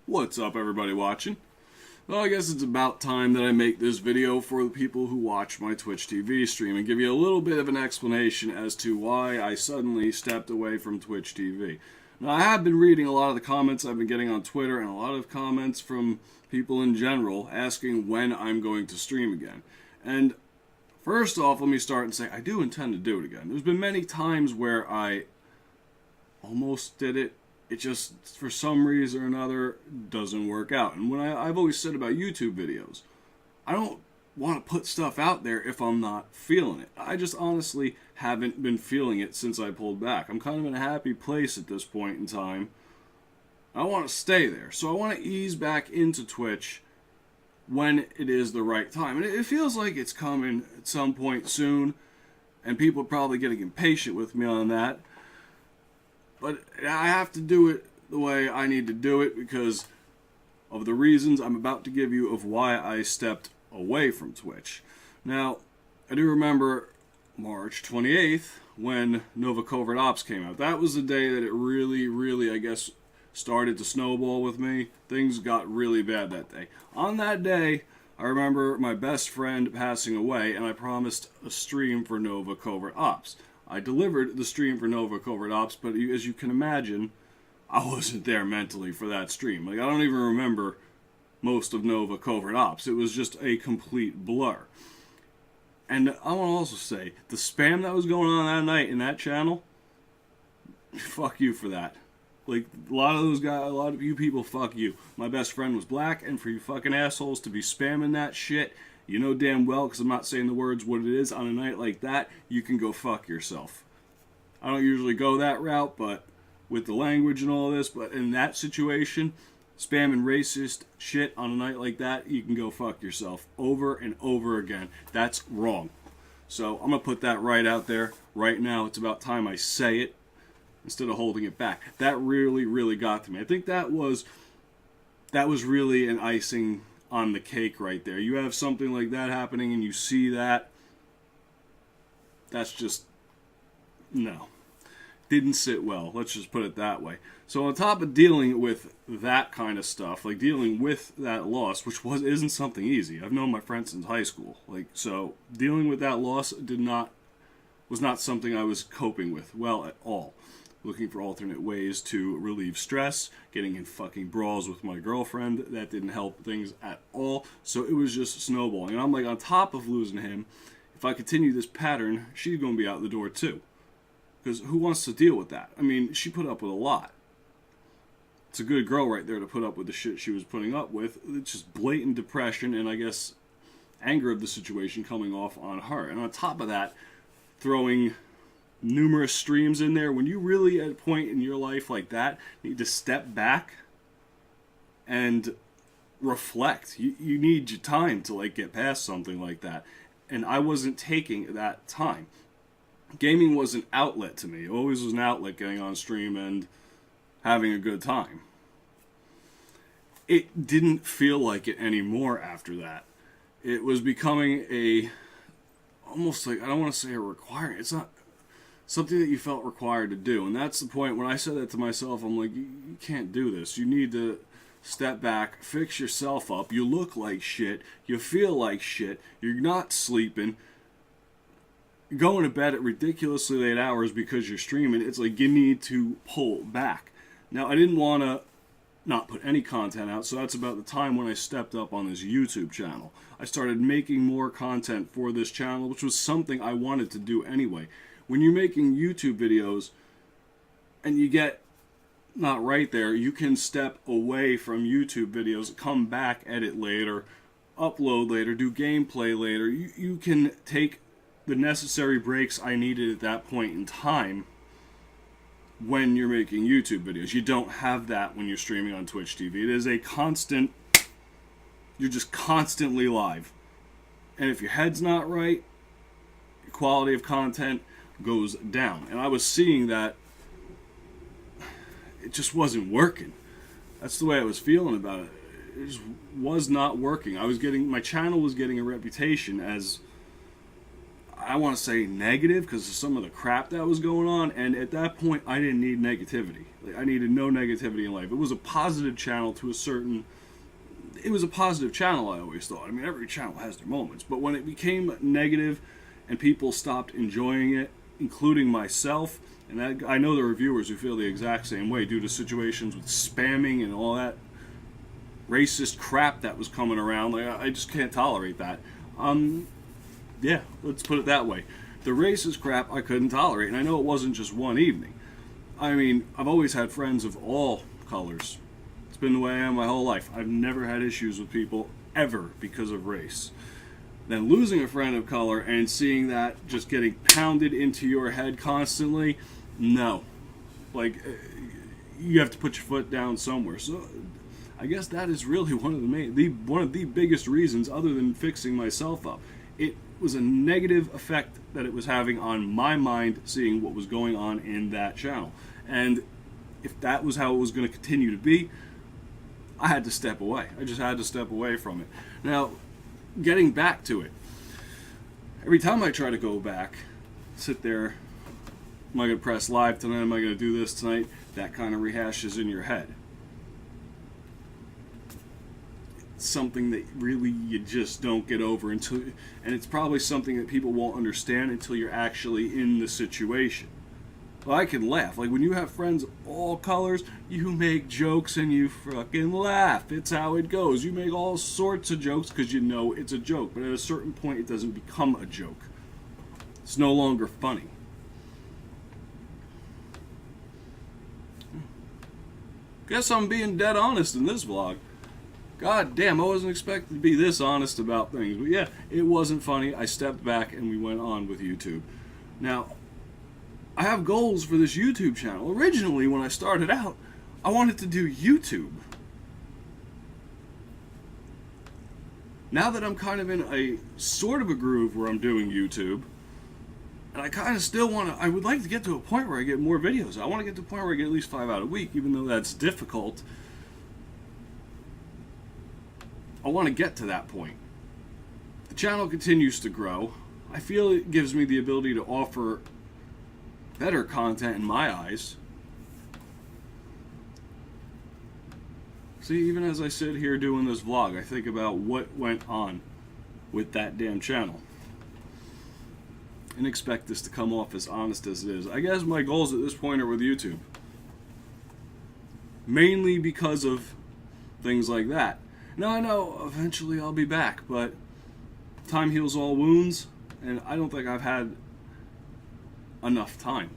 What's up, everybody watching? Well, I guess it's about time that I make this video for the people who watch my Twitch TV stream and give you a little bit of an explanation as to why I suddenly stepped away from Twitch TV. Now, I have been reading a lot of the comments I've been getting on Twitter and a lot of comments from people in general asking when I'm going to stream again. And first off, let me start and say I do intend to do it again. There's been many times where I almost did it. It just, for some reason or another, doesn't work out. And when I've always said about YouTube videos, I don't want to put stuff out there if I'm not feeling it. I just honestly haven't been feeling it since I pulled back. I'm kind of in a happy place at this point in time. I want to stay there. So I want to ease back into Twitch when it is the right time. And it feels like it's coming at some point soon. And people are probably getting impatient with me on that. But I have to do it the way I need to do it because of the reasons I'm about to give you of why I stepped away from Twitch. Now, I do remember March 28th when Nova Covert Ops came out. That was the day that it really, I guess, started to snowball with me. Things got really bad that day. On that day, I remember my best friend passing away, and I promised a stream for Nova Covert Ops. I delivered the stream for Nova Covert Ops, but as you can imagine, I wasn't there mentally for that stream. Like, I don't even remember most of Nova Covert Ops. It was just a complete blur. And I want to also say, the spam that was going on that night in that channel, fuck you for that. Like, a lot of those guys, a lot of you people, fuck you. My best friend was black, and for you fucking assholes to be spamming that shit, you know damn well, because I'm not saying the words what it is, on a night like that, you can go fuck yourself. I don't usually go that route, but with the language and all this, but in that situation, spamming racist shit on a night like that, you can go fuck yourself over and over again. That's wrong. So I'm going to put that right out there right now. It's about time I say it instead of holding it back. That really got to me. I think that was really an icing on the cake right there. You have something like that happening and you see that, that's just, no. Didn't sit well. Let's just put it that way. So on top of dealing with that kind of stuff, like dealing with that loss, which isn't something easy. I've known my friend since high school. So dealing with that loss was not something I was coping with well at all. Looking for alternate ways to relieve stress, getting in fucking brawls with my girlfriend. That didn't help things at all. So it was just snowballing. And I'm like, on top of losing him, if I continue this pattern, she's going to be out the door too. Because who wants to deal with that? I mean, she put up with a lot. It's a good girl right there to put up with the shit she was putting up with. It's just blatant depression and I guess anger of the situation coming off on her. And on top of that, throwing numerous streams in there. When you really at a point in your life like that need to step back and reflect. You need your time to like get past something like that. And I wasn't taking that time. Gaming was an outlet to me. It always was an outlet, getting on stream and having a good time. It didn't feel like it anymore after that. It was becoming almost like, I don't want to say a requirement. It's not something that you felt required to do. And that's the point when I said that to myself, I'm like, you can't do this. You need to step back, fix yourself up. You look like shit. You feel like shit. You're not sleeping. You're going to bed at ridiculously late hours because you're streaming. It's like you need to pull back. Now, I didn't want to not put any content out, so that's about the time when I stepped up on this YouTube channel. I started making more content for this channel, which was something I wanted to do anyway. When you're making YouTube videos and you get not right there, you can step away from YouTube videos, come back, edit later, upload later, do gameplay later. You can take the necessary breaks I needed at that point in time when you're making YouTube videos. You don't have that when you're streaming on Twitch TV. It is a constant, you're just constantly live. And if your head's not right, your quality of content goes down. And I was seeing that it just wasn't working. That's the way I was feeling about it. It just was not working. My channel was getting a reputation as I want to say negative because of some of the crap that was going on, and at that point I didn't need negativity. Like, I needed no negativity in life. It was a positive channel to a certain... It was a positive channel, I always thought. I mean, every channel has their moments, but when it became negative and people stopped enjoying it, including myself, and I know there are viewers who feel the exact same way due to situations with spamming and all that racist crap that was coming around. Like, I just can't tolerate that. Yeah, let's put it that way. The racist crap I couldn't tolerate, and I know it wasn't just one evening. I mean, I've always had friends of all colors. It's been the way I am my whole life. I've never had issues with people ever because of race. Then losing a friend of color and seeing that just getting pounded into your head constantly, no. Like, you have to put your foot down somewhere. So I guess that is really one of the biggest reasons, other than fixing myself up. It was a negative effect that it was having on my mind, seeing what was going on in that channel. And if that was how it was going to continue to be, I had to step away. I just had to step away from it. Now, getting back to it, every time I try to go back, sit there, am I going to press live tonight, am I going to do this tonight, that kind of rehashes in your head. It's something that really you just don't get over until, and it's probably something that people won't understand until you're actually in the situation. Well, I can laugh. Like, when you have friends of all colors, you make jokes and you fucking laugh. It's how it goes. You make all sorts of jokes because you know it's a joke. But at a certain point, it doesn't become a joke. It's no longer funny. Guess I'm being dead honest in this vlog. God damn, I wasn't expecting to be this honest about things. But yeah, it wasn't funny. I stepped back and we went on with YouTube. Now, I have goals for this YouTube channel. Originally, when I started out, I wanted to do YouTube. Now that I'm kind of in a sort of a groove where I'm doing YouTube, and I kind of still want to, I would like to get to a point where I get more videos. I want to get to a point where I get at least 5 out a week, even though that's difficult. I want to get to that point. The channel continues to grow. I feel it gives me the ability to offer better content in my eyes. See, even as I sit here doing this vlog, I think about what went on with that damn channel. And expect this to come off as honest as it is. I guess my goals at this point are with YouTube. Mainly because of things like that. Now I know eventually I'll be back, but time heals all wounds, and I don't think I've had enough time.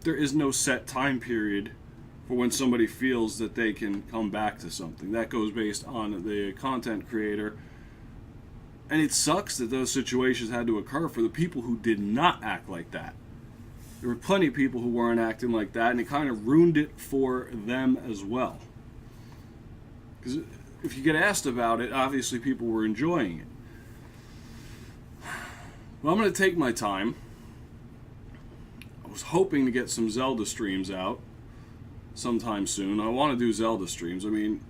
There is no set time period for when somebody feels that they can come back to something. That goes based on the content creator. And it sucks that those situations had to occur for the people who did not act like that. There were plenty of people who weren't acting like that, and it kind of ruined it for them as well. Because if you get asked about it, obviously people were enjoying it. Well, I'm going to take my time. I was hoping to get some Zelda streams out sometime soon. I want to do Zelda streams. I mean,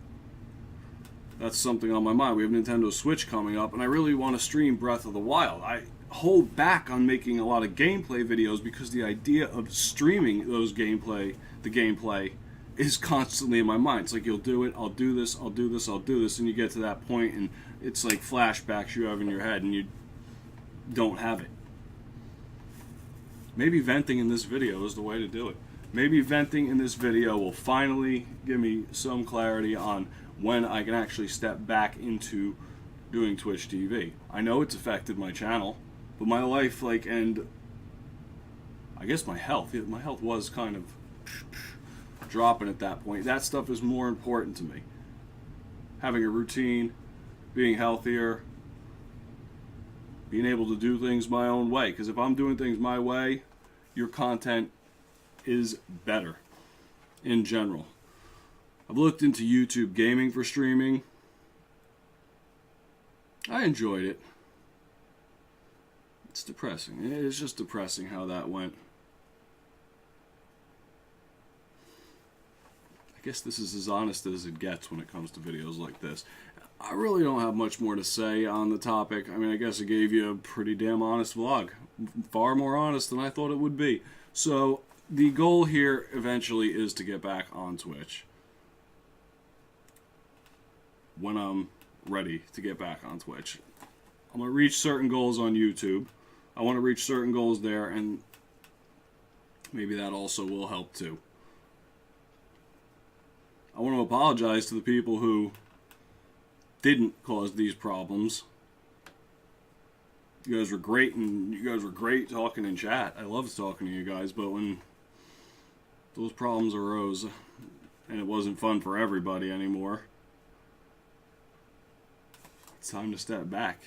that's something on my mind. We have Nintendo Switch coming up, and I really want to stream Breath of the Wild. I hold back on making a lot of gameplay videos because the idea of streaming the gameplay, is constantly in my mind. It's like, you'll do it, I'll do this, I'll do this, I'll do this, and you get to that point, and it's like flashbacks you have in your head, and you don't have it. Maybe venting in this video is the way to do it. Maybe venting in this video will finally give me some clarity on when I can actually step back into doing Twitch TV. I know it's affected my channel, but my life, and I guess my health was kind of dropping at that point. That stuff is more important to me. Having a routine, being healthier, being able to do things my own way. Because if I'm doing things my way, your content is better in general. I've looked into YouTube gaming for streaming. I enjoyed it. It's depressing. It's just depressing how that went. I guess this is as honest as it gets when it comes to videos like this. I really don't have much more to say on the topic. I mean, I guess I gave you a pretty damn honest vlog. Far more honest than I thought it would be. So, the goal here eventually is to get back on Twitch. When I'm ready to get back on Twitch. I'm going to reach certain goals on YouTube. I want to reach certain goals there, and maybe that also will help too. I want to apologize to the people who didn't cause these problems. You guys were great, and you guys were great talking in chat. I loved talking to you guys, but when those problems arose, and it wasn't fun for everybody anymore, it's time to step back.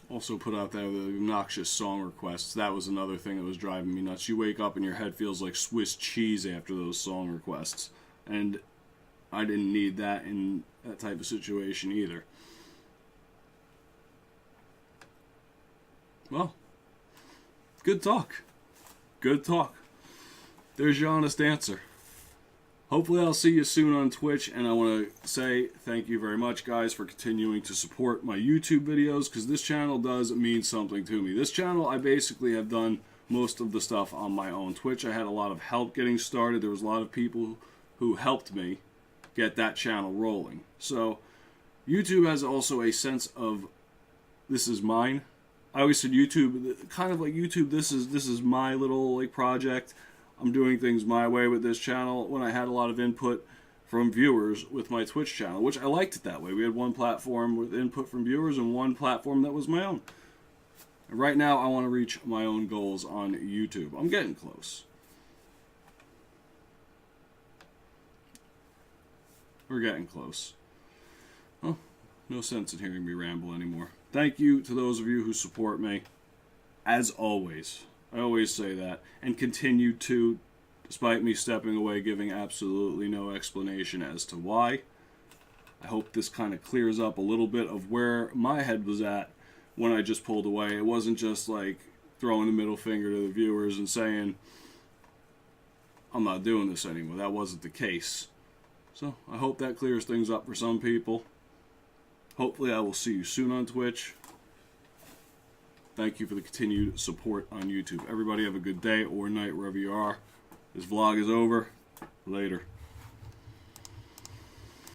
Also put out there the obnoxious song requests. That was another thing that was driving me nuts. You wake up and your head feels like Swiss cheese after those song requests. And I didn't need that in that type of situation either. Well, good talk. Good talk. There's your honest answer. Hopefully I'll see you soon on Twitch, and I want to say thank you very much, guys, for continuing to support my YouTube videos, because this channel does mean something to me. This channel, I basically have done most of the stuff on my own. Twitch, I had a lot of help getting started. There was a lot of people who helped me get that channel rolling. So, YouTube has also a sense of, this is mine. I always said YouTube, kind of like YouTube, this is my little like project. I'm doing things my way with this channel, when I had a lot of input from viewers with my Twitch channel, which I liked it that way. We had one platform with input from viewers and one platform that was my own. And right now, I want to reach my own goals on YouTube. I'm getting close. We're getting close. Well, no sense in hearing me ramble anymore. Thank you to those of you who support me, as always. I always say that, and continue to, despite me stepping away, giving absolutely no explanation as to why. I hope this kind of clears up a little bit of where my head was at when I just pulled away. It wasn't just like throwing the middle finger to the viewers and saying, I'm not doing this anymore. That wasn't the case. So, I hope that clears things up for some people. Hopefully I will see you soon on Twitch. Thank you for the continued support on YouTube. Everybody have a good day or night wherever you are. This vlog is over. Later.